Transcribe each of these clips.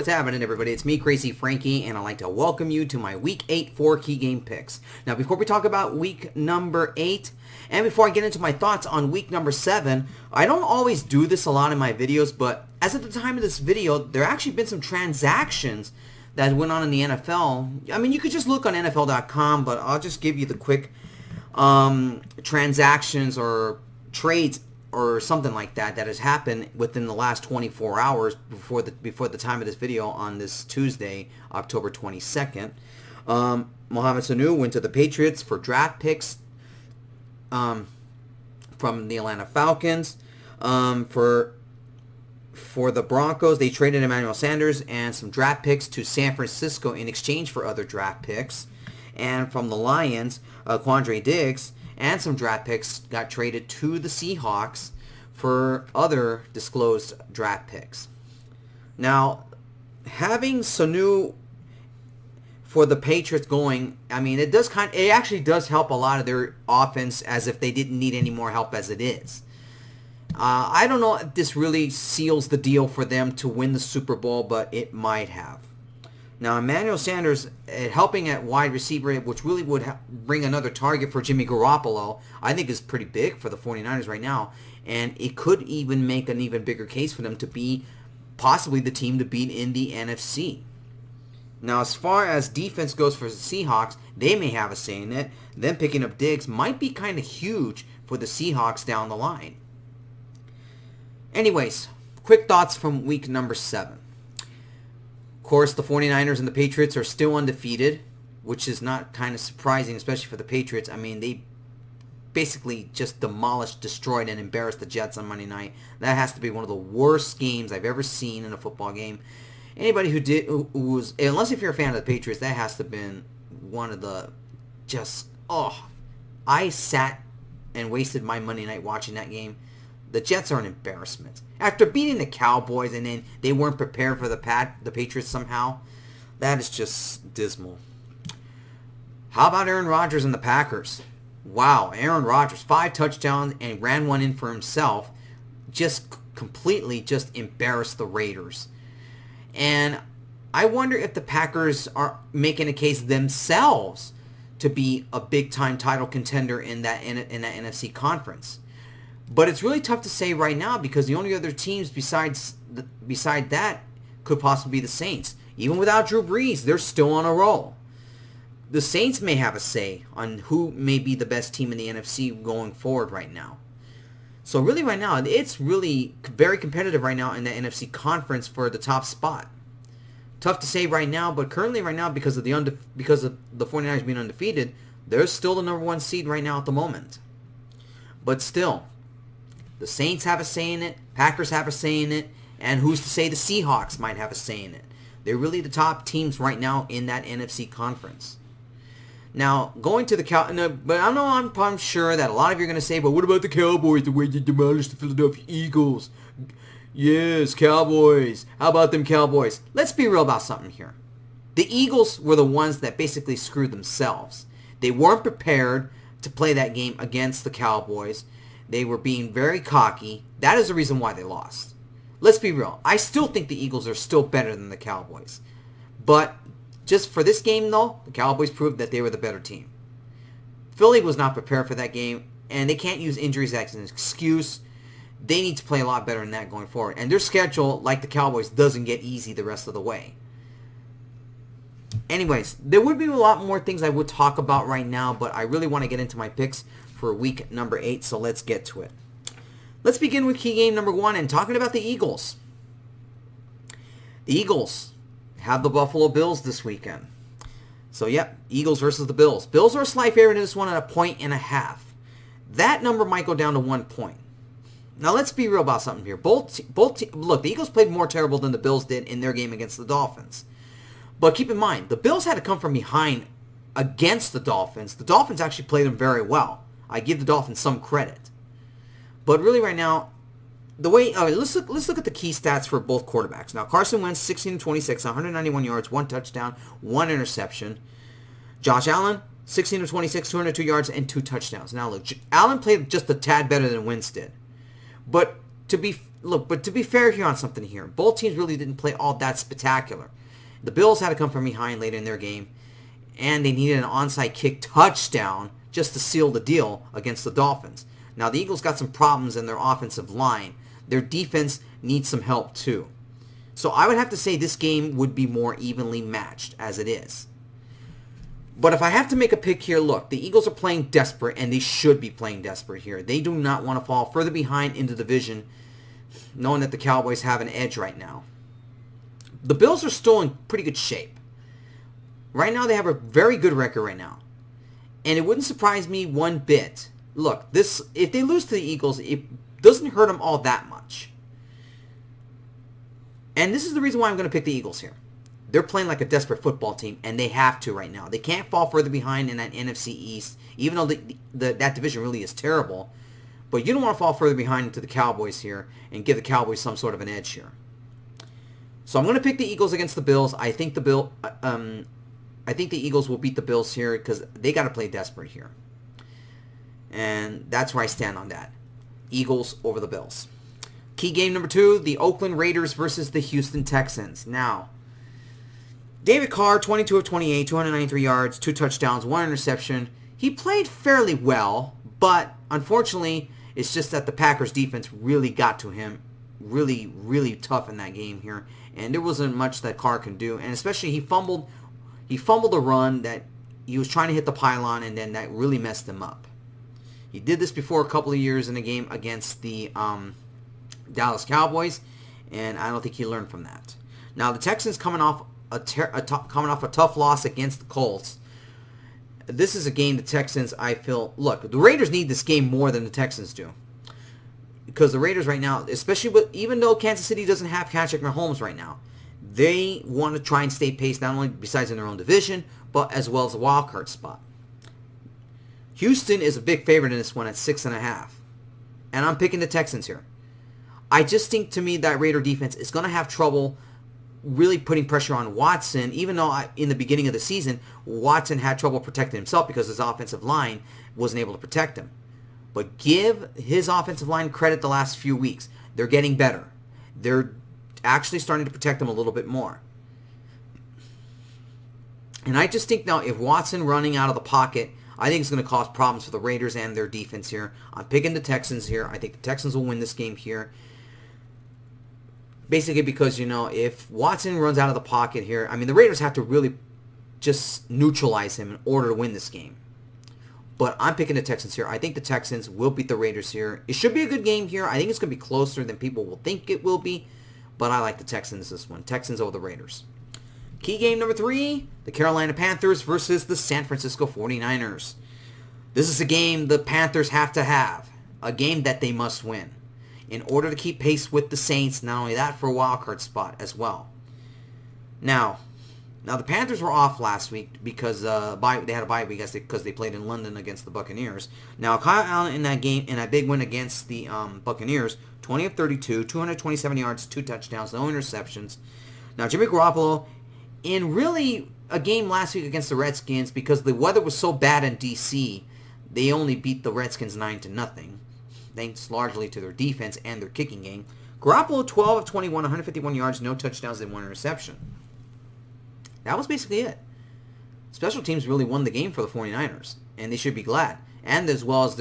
What's happening, everybody? It's me, Crazyfrankie, and I'd like to welcome you to my Week 8 4 key game picks. Now, before we talk about Week number 8, and before I get into my thoughts on Week number 7, I don't always do this a lot in my videos, but as of the time of this video, there actually been some transactions that went on in the NFL. I mean, you could just look on NFL.com, but I'll just give you the quick transactions or trades or something like that that has happened within the last 24 hours before the time of this video on this Tuesday, October 22nd. Mohamed Sanu went to the Patriots for draft picks from the Atlanta Falcons. For the Broncos, they traded Emmanuel Sanders and some draft picks to San Francisco in exchange for other draft picks. And from the Lions, Quandre Diggs and some draft picks got traded to the Seahawks for other disclosed draft picks. Now, having Sanu for the Patriots going, I mean, it actually does help a lot of their offense, as if they didn't need any more help as it is. I don't know if this really seals the deal for them to win the Super Bowl, but it might have. Now, Emmanuel Sanders helping at wide receiver, which really would bring another target for Jimmy Garoppolo, I think is pretty big for the 49ers right now. And it could even make an even bigger case for them to be possibly the team to beat in the NFC. Now, as far as defense goes for the Seahawks, they may have a say in it. Them picking up Diggs might be kind of huge for the Seahawks down the line. Anyways, quick thoughts from week number 7. Of course, the 49ers and the Patriots are still undefeated, which is not kind of surprising, especially for the Patriots. I mean, they basically just demolished, destroyed, and embarrassed the Jets on Monday night. That has to be one of the worst games I've ever seen in a football game. Anybody who was, unless if you're a fan of the Patriots, that has to have been one of the I sat and wasted my Monday night watching that game. The Jets are an embarrassment. After beating the Cowboys and then they weren't prepared for the Patriots somehow, that is just dismal. How about Aaron Rodgers and the Packers? Wow, Aaron Rodgers, 5 touchdowns and ran one in for himself. Just completely embarrassed the Raiders. And I wonder if the Packers are making a case themselves to be a big-time title contender in that NFC conference. But it's really tough to say right now because the only other teams beside that could possibly be the Saints. Even without Drew Brees, they're still on a roll. The Saints may have a say on who may be the best team in the NFC going forward right now. So really right now, it's really very competitive right now in the NFC conference for the top spot. Tough to say right now, but currently right now because of the 49ers being undefeated, they're still the number 1 seed right now at the moment. But still, the Saints have a say in it, Packers have a say in it, and who's to say the Seahawks might have a say in it. They're really the top teams right now in that NFC conference. Now, going to the but I know I'm sure that a lot of you are going to say, but what about the Cowboys, the way they demolished the Philadelphia Eagles? Yes, Cowboys. How about them Cowboys? Let's be real about something here. The Eagles were the ones that basically screwed themselves. They weren't prepared to play that game against the Cowboys. They were being very cocky. That is the reason why they lost. Let's be real. I still think the Eagles are still better than the Cowboys. But just for this game, though, the Cowboys proved that they were the better team. Philly was not prepared for that game, and they can't use injuries as an excuse. They need to play a lot better than that going forward. And their schedule, like the Cowboys, doesn't get easy the rest of the way. Anyways, there would be a lot more things I would talk about right now, but I really want to get into my picks for week number 8, so let's get to it. Let's begin with key game number 1 and talking about the Eagles. The Eagles have the Buffalo Bills this weekend. So, yep, Eagles versus the Bills. Bills are a slight favorite in this one at 1.5. That number might go down to 1 point. Now, let's be real about something here. Look, the Eagles played more terrible than the Bills did in their game against the Dolphins. But keep in mind, the Bills had to come from behind against the Dolphins. The Dolphins actually played them very well. I give the Dolphins some credit. But really right now, let's look at the key stats for both quarterbacks. Now, Carson Wentz, 16-26, 191 yards, 1 touchdown, 1 interception. Josh Allen, 16-26, 202 yards, and 2 touchdowns. Now, look, Allen played just a tad better than Wentz did. But but to be fair here on something here, both teams really didn't play all that spectacular. The Bills had to come from behind later in their game, and they needed an onside kick touchdown just to seal the deal against the Dolphins. Now, the Eagles got some problems in their offensive line. Their defense needs some help too. So I would have to say this game would be more evenly matched as it is. But if I have to make a pick here, look, the Eagles are playing desperate, and they should be playing desperate here. They do not want to fall further behind in the division, knowing that the Cowboys have an edge right now. The Bills are still in pretty good shape. Right now, they have a very good record right now. And it wouldn't surprise me one bit. Look, if they lose to the Eagles, it doesn't hurt them all that much. And this is the reason why I'm going to pick the Eagles here. They're playing like a desperate football team, and they have to right now. They can't fall further behind in that NFC East, even though that division really is terrible. But you don't want to fall further behind into the Cowboys here and give the Cowboys some sort of an edge here. So I'm going to pick the Eagles against the Bills. I think the Eagles will beat the Bills here because they got to play desperate here. And that's where I stand on that. Eagles over the Bills. Key game number 2, the Oakland Raiders versus the Houston Texans. Now, David Carr, 22 of 28, 293 yards, 2 touchdowns, 1 interception. He played fairly well, but unfortunately, it's just that the Packers defense really got to him. Really, really tough in that game here. And there wasn't much that Carr can do. And especially he fumbled a run that he was trying to hit the pylon, and then that really messed him up. He did this before a couple of years in a game against the Dallas Cowboys, and I don't think he learned from that. Now, the Texans coming off a tough loss against the Colts. This is a game the Texans, I feel, look, the Raiders need this game more than the Texans do. Because the Raiders right now, even though Kansas City doesn't have Patrick Mahomes right now, they want to try and stay pace not only besides in their own division, but as well as a wild card spot. Houston is a big favorite in this one at 6.5. And I'm picking the Texans here. I just think, to me, that Raider defense is going to have trouble really putting pressure on Watson, even though in the beginning of the season, Watson had trouble protecting himself because his offensive line wasn't able to protect him. But give his offensive line credit the last few weeks. They're getting better. They're actually starting to protect him a little bit more. And I just think now, if Watson running out of the pocket, I think it's going to cause problems for the Raiders and their defense here. I'm picking the Texans here. I think the Texans will win this game here. Basically because, if Watson runs out of the pocket here, I mean, the Raiders have to really just neutralize him in order to win this game. But I'm picking the Texans here. I think the Texans will beat the Raiders here. It should be a good game here. I think it's going to be closer than people will think it will be. But I like the Texans this one. Texans over the Raiders. Key game number 3, the Carolina Panthers versus the San Francisco 49ers. This is a game the Panthers have to have. A game that they must win in order to keep pace with the Saints. Not only that, for a wild card spot as well. Now the Panthers were off last week because they had a bye week because they played in London against the Buccaneers. Now, Kyle Allen in that game, in a big win against the Buccaneers, 20 of 32, 227 yards, 2 touchdowns, no interceptions. Now, Jimmy Garoppolo, in really a game last week against the Redskins, because the weather was so bad in D.C., they only beat the Redskins 9-0, thanks largely to their defense and their kicking game. Garoppolo, 12 of 21, 151 yards, no touchdowns, and 1 interception. That was basically it. Special teams really won the game for the 49ers, and they should be glad. And as well as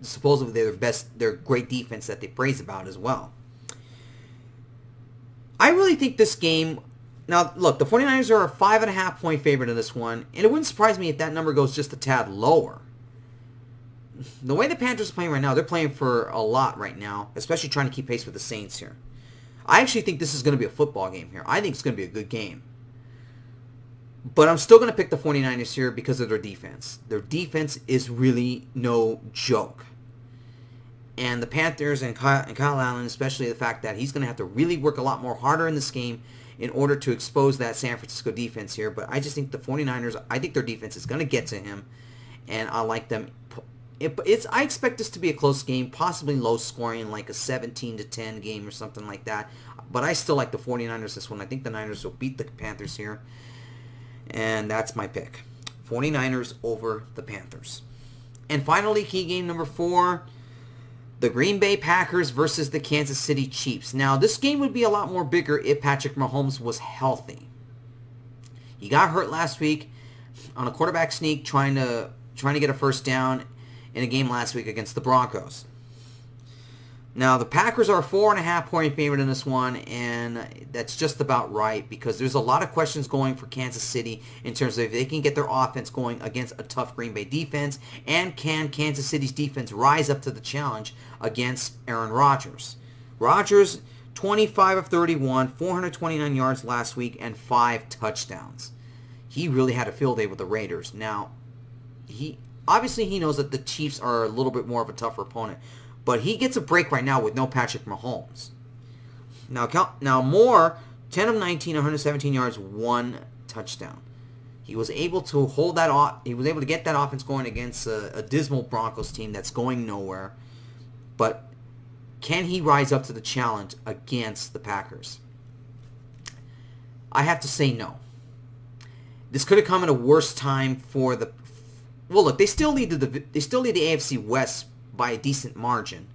supposedly their great defense that they praise about as well. I really think this game... Now, look, the 49ers are a 5.5 point favorite in this one, and it wouldn't surprise me if that number goes just a tad lower. The way the Panthers are playing right now, they're playing for a lot right now, especially trying to keep pace with the Saints here. I actually think this is going to be a football game here. I think it's going to be a good game. But I'm still going to pick the 49ers here because of their defense. Their defense is really no joke. And the Panthers and Kyle Allen, especially the fact that he's going to have to really work a lot more harder in this game in order to expose that San Francisco defense here. But I just think the 49ers, I think their defense is going to get to him. And I like them. I expect this to be a close game, possibly low scoring, like a 17-10 game or something like that. But I still like the 49ers this one. I think the Niners will beat the Panthers here. And that's my pick. 49ers over the Panthers. And finally, key game number 4. The Green Bay Packers versus the Kansas City Chiefs. Now, this game would be a lot more bigger if Patrick Mahomes was healthy. He got hurt last week on a quarterback sneak trying to get a first down in a game last week against the Broncos. Now, the Packers are a 4.5-point favorite in this one, and that's just about right because there's a lot of questions going for Kansas City in terms of if they can get their offense going against a tough Green Bay defense, and can Kansas City's defense rise up to the challenge against Aaron Rodgers. Rodgers, 25 of 31, 429 yards last week, and 5 touchdowns. He really had a field day with the Raiders. Now, obviously he knows that the Chiefs are a little bit more of a tougher opponent, but he gets a break right now with no Patrick Mahomes. Now Moore, 10 of 19, 117 yards, 1 touchdown. He was able to hold that. He was able to get that offense going against a dismal Broncos team that's going nowhere. But can he rise up to the challenge against the Packers? I have to say no. This could have come at a worse time for the. Well, look, they still lead the AFC West by a decent margin.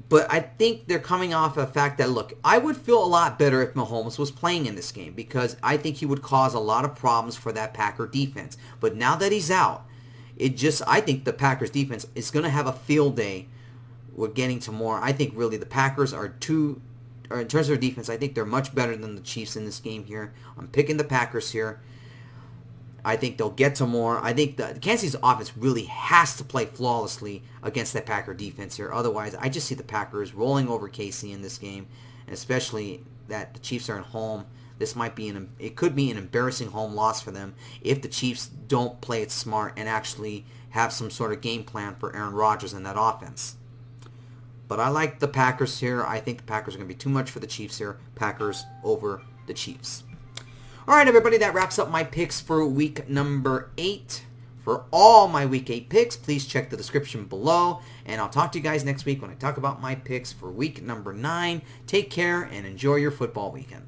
But I think they're coming off the fact that, look, I would feel a lot better if Mahomes was playing in this game because I think he would cause a lot of problems for that Packer defense. But now that he's out, I think the Packers defense is going to have a field day with getting to more. I think really the Packers are in terms of their defense, I think they're much better than the Chiefs in this game here. I'm picking the Packers here. I think they'll get to more. I think the Kansas City's offense really has to play flawlessly against that Packer defense here. Otherwise, I just see the Packers rolling over KC in this game, and especially that the Chiefs are at home. It could be an embarrassing home loss for them if the Chiefs don't play it smart and actually have some sort of game plan for Aaron Rodgers in that offense. But I like the Packers here. I think the Packers are going to be too much for the Chiefs here. Packers over the Chiefs. All right, everybody, that wraps up my picks for week number 8. For all my week 8 picks, please check the description below, and I'll talk to you guys next week when I talk about my picks for week number 9. Take care and enjoy your football weekend.